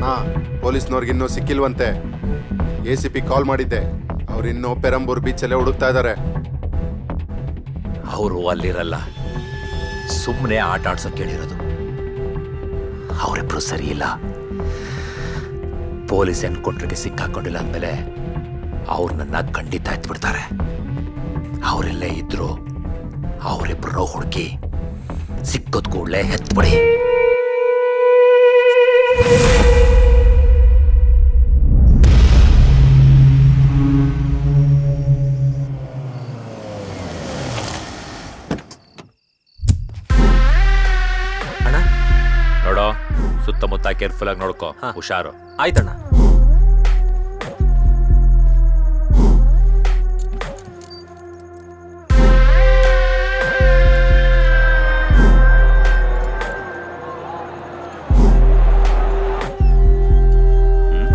ಅಣ್ಣ ಪೊಲೀಸ್ನವ್ರಿಗಿನ್ನೂ ಸಿಕ್ಕಿಲ್ವಂತೆ. ACP ಕಾಲ್ ಮಾಡಿದ್ದೆ. ಅವ್ರಿನ್ನೂ ಪೆರಂಬೂರ್ ಬೀಚಲ್ಲೇ ಹುಡುಕ್ತಾ ಇದ್ದಾರೆ. ಅವರು ಅಲ್ಲಿರಲ್ಲ, ಸುಮ್ಮನೆ ಆಟ ಆಡ್ಸೋಕೆ ಹೇಳಿರೋದು. ಅವರಿಬ್ರು ಸರಿ ಇಲ್ಲ. ಪೊಲೀಸ್ ಎನ್ಕೌಂಟ್ರಿಗೆ ಸಿಕ್ಕಾಕೊಂಡಿಲ್ಲ ಅಂದಮೇಲೆ ಅವ್ರು ನನ್ನ ಖಂಡಿತ ಎತ್ಬಿಡ್ತಾರೆ. ಅವರೆಲ್ಲೇ ಇದ್ರು ಅವರಿಬ್ರು ಹುಡುಕಿ ಸಿಕ್ಕೋದ್ ಕೂಡಲೇ ಎತ್ಬಿಡಿ. ಅಣ್ಣ ನೋಡೋ, ಸುತ್ತಮುತ್ತ ಕೇರ್ಫುಲ್ ಆಗಿ ನೋಡ್ಕೋ. ಹುಷಾರು. ಆಯ್ತಣ್ಣ.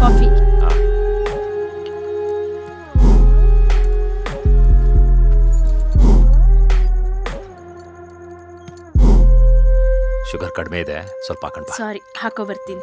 ಕಾಫಿ. ಶುಗರ್ ಕಡಿಮೆ ಇದೆ, ಸ್ವಲ್ಪ ಹಾಕೊಂಡ್ ಬಾ. ಸಾರಿ, ಹಾಕೋ ಬರ್ತೀನಿ.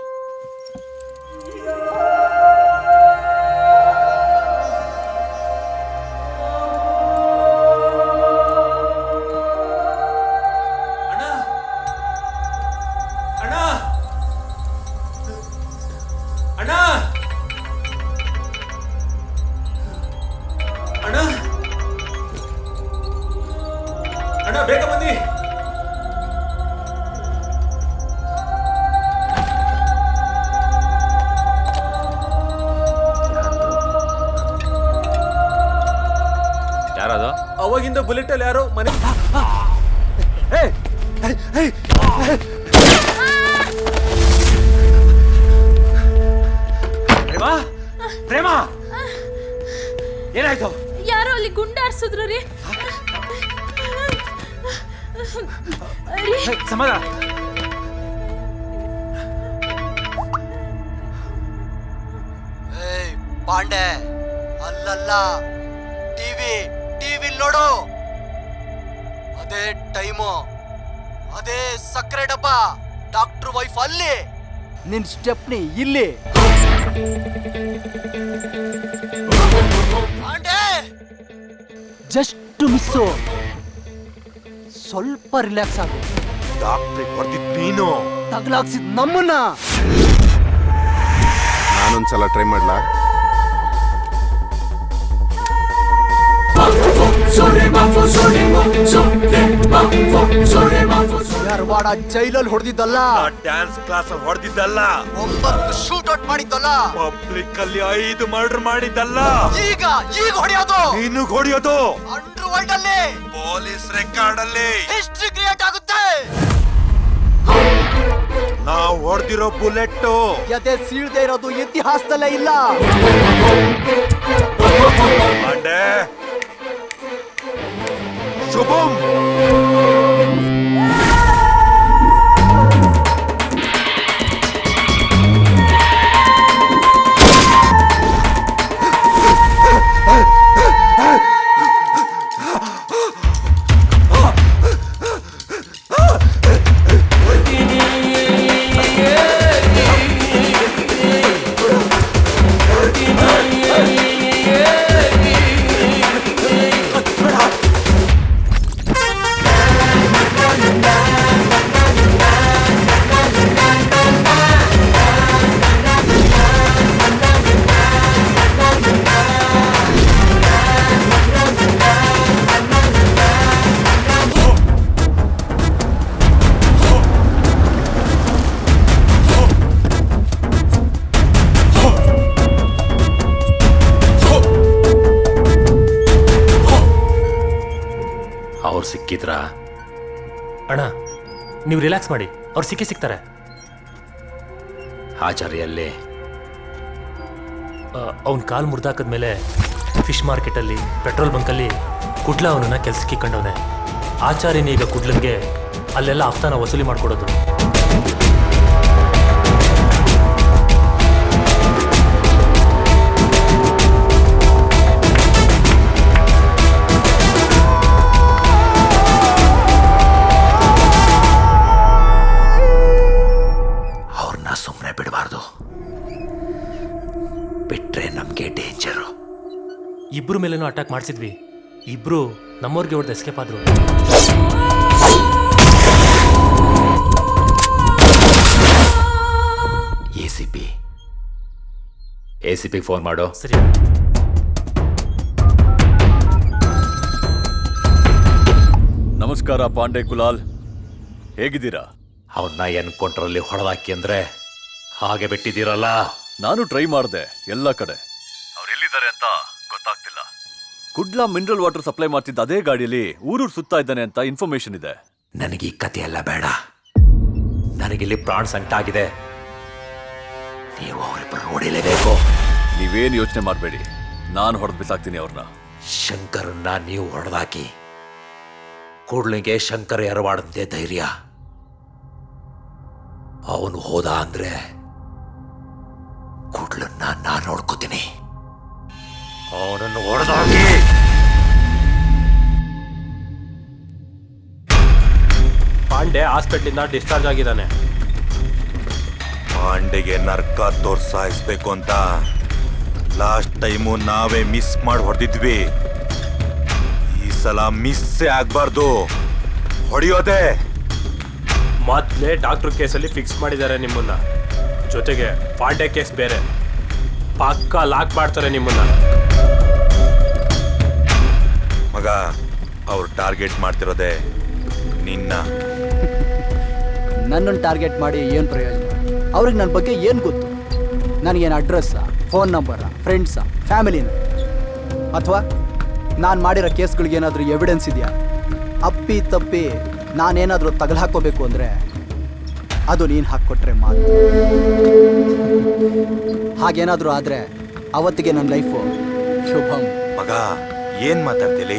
ಬೇಗ ಬನ್ನಿ. ಯಾರದು? ಅವಾಗಿಂದ ಬುಲೆಟ್ ಅಲ್ಲಿ ಯಾರೋ ಮನೆ. ಪ್ರೇಮ, ಏನಾಯ್ತು? ಯಾರೋ ಅಲ್ಲಿ ಗುಂಡಾರ್ಸಿದ್ರು ರೀ. ಸಮಾಧಾನ. ಪಾಂಡೆ ಅಲ್ಲಲ್ಲ, ಟಿವಿ ನೋಡು. ಅದೇ ಟೈಮು, ಅದೇ ಸಕ್ಕರೆ ಡಬ್ಬ, ಡಾಕ್ಟರ್ ವೈಫ್ ಅಲ್ಲಿ, ನಿನ್ ಸ್ಟೆಪ್ನಿ ಇಲ್ಲಿ. Pandey just miss. ಸ್ವಲ್ಪ ರಿಲ್ಯಾಕ್ಸ್ ಆಗು. ಡಾಕ್ಟ್ರಿಗೆ ಹೊಡೆದಿದ್ ನೀನು, ತಗ್ಲಾಕ್ಸಿದ್ ನಮ್ಮನ್ನ. ನಾನೊಂದ್ಸಲ ಟ್ರೈ ಮಾಡ್ಲಾ? ಧಾರವಾಡ ಜೈಲಲ್ಲಿ ಹೊಡೆದಿದ್ದಲ್ಲ, ಡ್ಯಾನ್ಸ್ ಕ್ಲಾಸ್ ಅಲ್ಲಿ ಹೊಡೆದಿದ್ದಲ್ಲ, 9 ಶೂಟ್ ಔಟ್ ಮಾಡಿದ್ದಲ್ಲ, ಪಬ್ಲಿಕ್ ಅಲ್ಲಿ 5 ಮರ್ಡರ್ ಮಾಡಿದ್ದಲ್ಲ, ಈಗ ಹೊಡೆಯೋದು, ನೀನು ಹೊಡೆಯೋದು ಅಂಡರ್ ವರ್ಲ್ಡ್ ಅಲ್ಲಿ ಪೊಲೀಸ್ ರೆಕಾರ್ಡ್ ಅಲ್ಲಿ ಹಿಸ್ಟ್ರಿ ಕ್ರಿಯೇಟ್ ಆಗುತ್ತೆ. ನಾವು ಹೊಡೆದಿರೋ ಬುಲೆಟ್ ಎದೆ ಸೀಳ್ದೆ ಇರೋದು ಇತಿಹಾಸದಲ್ಲೇ ಇಲ್ಲ. ಪಾಂಡೆ, ಶುಭಂ. ಅವ್ರು ಸಿಕ್ಕಿದ್ರ? ಅಣ್ಣ ನೀವು ರಿಲ್ಯಾಕ್ಸ್ ಮಾಡಿ, ಅವ್ರು ಸಿಗ್ತಾರೆ. ಆಚಾರ್ಯಲ್ಲಿ ಅವ್ನ ಕಾಲು ಮುರಿದಾಕದ್ಮೇಲೆ ಫಿಶ್ ಮಾರ್ಕೆಟಲ್ಲಿ, ಪೆಟ್ರೋಲ್ ಬಂಕಲ್ಲಿ ಕುಡ್ಲ ಅವನನ್ನ ಕೆಲಸಕ್ಕೆ ಕಂಡವನೆ. ಆಚಾರ್ಯನ ಈಗ ಕುಡ್ಲನ್ಗೆ ಅಲ್ಲೆಲ್ಲ ಹಫ್ತಾನ ವಸೂಲಿ ಮಾಡಿಕೊಡೋದು. ಅವ್ರನ್ನ ಸುಮ್ಮನೆ ಬಿಡಬಾರ್ದು. ಇಬ್ರು ಮೇಲೇನೂ ಅಟ್ಯಾಕ್ ಮಾಡಿಸಿದ್ವಿ. ಇಬ್ರು ನಮ್ಮವ್ರಿಗೆ ಹೊಡೆದು ಎಸ್ಕೇಪ್ ಆದ್ರು. ACP ಫೋನ್ ಮಾಡು. ಸರಿ. ನಮಸ್ಕಾರ ಪಾಂಡೆ ಕುಲಾಲ್, ಹೇಗಿದ್ದೀರಾ? ಅವನ್ನ ಎನ್ಕೌಂಟ್ರಲ್ಲಿ ಹೊಡೆದಾಕಿ ಅಂದ್ರೆ ಹಾಗೆ ಬಿಟ್ಟಿದ್ದೀರಲ್ಲ. ನಾನು ಟ್ರೈ ಮಾಡಿದೆ ಎಲ್ಲ ಕಡೆ, ಅವ್ರೆಲ್ಲಿದ್ದಾರೆ ಅಂತ ಗೊತ್ತಾಗ್ತಿಲ್ಲ. ಕುಡ್ಲಾ ಮಿನರಲ್ ವಾಟರ್ ಸಪ್ಲೈ ಮಾಡ್ತಿದ್ದ ಅದೇ ಗಾಡಿಯಲ್ಲಿ ಊರೂರು ಸುತ್ತಾ ಇದ್ದಾನೆ ಅಂತ ಇನ್ಫಾರ್ಮೇಶನ್ ಇದೆ. ನನಗೆ ಈ ಕಥೆ ಎಲ್ಲ ಬೇಡ. ನನಗಿಲ್ಲಿ ಪ್ರಾಣ ಸಂಕಟ ಆಗಿದೆ. ನೀವು ಅವರಿಬ್ಬರು ನೋಡಿಲೇಬೇಕು. ನೀವೇನು ಯೋಚನೆ ಮಾಡಬೇಡಿ, ನಾನು ಹೊಡೆದು ಬಿಸಾಕ್ತೀನಿ ಅವ್ರನ್ನ. ಶಂಕರನ್ನ ನೀವು ಹೊಡೆದಾಕಿ ಕೂಡ್ಲಿಗೆ ಶಂಕರ್ ಎರವಾಡಂತೆ ಧೈರ್ಯ. ಅವನು ಹೋದ ಅಂದ್ರೆ ಕೂಡ್ಲನ್ನ ನಾನು ನೋಡ್ಕೋತೀನಿ. ಅವನನ್ನು ಹೊಡೆದಾಕಿ. ಪಾಂಡೆ ಹಾಸ್ಪಿಟ್ಲಿಂದ ಡಿಸ್ಚಾರ್ಜ್ ಆಗಿದ್ದಾನೆ. ಪಾಂಡೆಗೆ ನರ್ಕ ತೋರ್ಸಾಯಿಸ್ಬೇಕು ಅಂತ ಲಾಸ್ಟ್ ಟೈಮು ನಾವೇ ಮಿಸ್ ಮಾಡಿ ಹೊಡೆದಿದ್ವಿ. ಈ ಸಲ ಮಿಸ್ಸೇ ಆಗ್ಬಾರ್ದು, ಹೊಡೆಯೋದೆ. ಮೊದಲೇ ಡಾಕ್ಟರ್ ಕೇಸಲ್ಲಿ ಫಿಕ್ಸ್ ಮಾಡಿದ್ದಾರೆ ನಿಮ್ಮನ್ನ. ಜೊತೆಗೆ ಪಾಂಡೆ ಕೇಸ್ ಬೇರೆ. ಪಕ್ಕಾ ಲಾಕ್ ಮಾಡ್ತಾರೆ ನಿಮ್ಮನ್ನ. ಮಗ, ಅವ್ರು ಟಾರ್ಗೆಟ್ ಮಾಡ್ತಿರೋದೆ ನಿನ್ನ. ನನ್ನನ್ನು ಟಾರ್ಗೆಟ್ ಮಾಡಿ ಏನು ಪ್ರಯೋಜನ? ಅವ್ರಿಗೆ ನನ್ನ ಬಗ್ಗೆ ಏನು ಗೊತ್ತು? ನನಗೇನು ಅಡ್ರೆಸ್ಸಾ, ಫೋನ್ ನಂಬರಾ, ಫ್ರೆಂಡ್ಸಾ, ಫ್ಯಾಮಿಲಿನ? ಅಥವಾ ನಾನು ಮಾಡಿರೋ ಕೇಸ್ಗಳಿಗೇನಾದರೂ ಎವಿಡೆನ್ಸ್ ಇದೆಯಾ? ಅಪ್ಪಿ ತಪ್ಪಿ ನಾನೇನಾದರೂ ತಗಲು ಹಾಕ್ಕೋಬೇಕು ಅಂದರೆ ಅದು ನೀನು ಹಾಕ್ಕೊಟ್ರೆ ಮಾತು. ಹಾಗೇನಾದರೂ ಆದರೆ ಅವತ್ತಿಗೆ ನನ್ನ ಲೈಫು ಶುಭಂ. ಮಗ, ಏನ್ ಮಾತಾಡ್ತಿಲ್ಲ?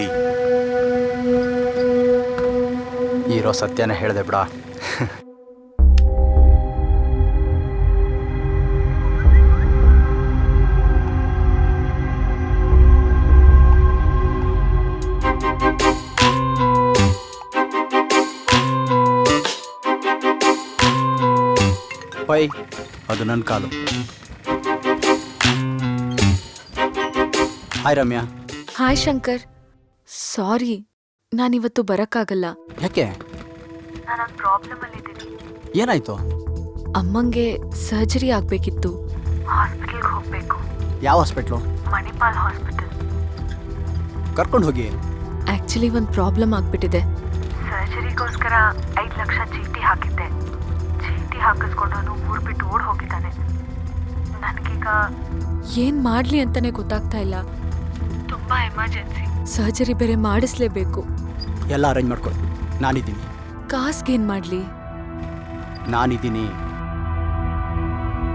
ಇರೋ ಸತ್ಯನೇ ಹೇಳಿದೆ ಬಿಡ. ಪೈ, ಅದು ನನ್ನ ಕಾಲು. ಹಾಯ್ ರಮ್ಯಾ. ಹಾಯ್ ಶಂಕರ್, ಸಾರಿ ನಾನಿವತ್ತು ಬರಕ್ಕಾಗಲ್ಲ. ಯಾಕೆ? ನಾನೊಂದು ಪ್ರಾಬ್ಲಮ್ ಅಲ್ಲಿದ್ದೀನಿ. ಏನಾಯ್ತು? ಅಮ್ಮಂಗೆ ಸರ್ಜರಿ ಆಗ್ಬೇಕಿತ್ತು. ಹಾಸ್ಪಿಟಲ್ಗೆ ಹೋಗ್ಬೇಕು. ಯಾವ ಹಾಸ್ಪಿಟ್ಲು? ಮಣಿಪಾಲ್ ಹಾಸ್ಪಿಟಲ್. ಕರ್ಕೊಂಡು ಹೋಗಿ. ಆಕ್ಚುಲಿ ಒಂದು ಪ್ರಾಬ್ಲಮ್ ಆಗ್ಬಿಟ್ಟಿದೆ. ಸರ್ಜರಿಗೋಸ್ಕರ 5 ಲಕ್ಷ ಚೀಟಿ ಹಾಕಿದ್ದೆ. ಚೀಟಿ ಹಾಕಿಸ್ಕೊಂಡವನು ಊರು ಬಿಟ್ಟು ಓಡ್ ಹೋಗಿದ್ದಾನೆ. ನನಗೀಗ ಏನ್ ಮಾಡ್ಲಿ ಅಂತಾನೆ ಗೊತ್ತಾಗ್ತಾ ಇಲ್ಲ. ತುಂಬಾ ಎಮರ್ಜೆನ್ಸಿ. ಸರ್ಜರಿ ಬೇರೆ ಮಾಡಿಸ್ಲೇಬೇಕು. ಎಲ್ಲ ಅರೇಂಜ್ ಮಾಡ್ಕೊ, ನಾನಿದ್ದೀನಿ. ಕಾಸ್ಗೇನ್ ಮಾಡ್ಲಿ? ನಾನಿದ್ದೀನಿ.